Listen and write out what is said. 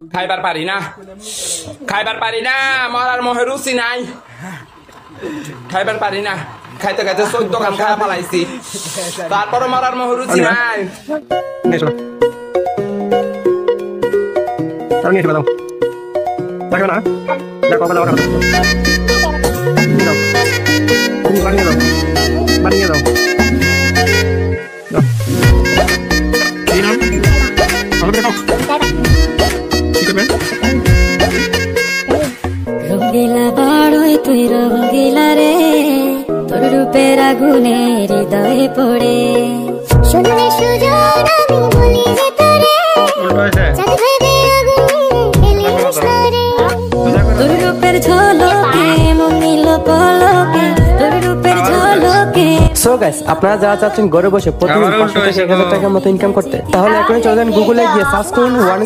খাইবার পারি না, খাইবার পারি না, মরার মোহে রুচি নাই, খাইবার পারি না, খাইতে খাইতে 14 খান খাওয়া পালাইছি, তারপরে মরার মোহে রুচি নাই। রঙ্গিলা বাড়ই তুই রঙ্গিলা রে, তোর রূপের আগুনে হৃদয়ে পড়ে। শুনলে সুজন আমি বলি যে তোরে, চাঁদ ভেবে আগুনে খেলিস রে। তোর রূপের ঝলকে মন নিল পলকে, তোর রূপের ঝলকে। সো গাইস, আপনারা যারা চাচ্ছেন ঘরে বসে প্রতিদিন 500 থেকে 1000 টাকার মতো ইনকাম করতে, তাহলে এখনই চলে যান গুগলে গিয়ে সার্চ করুন ওয়ান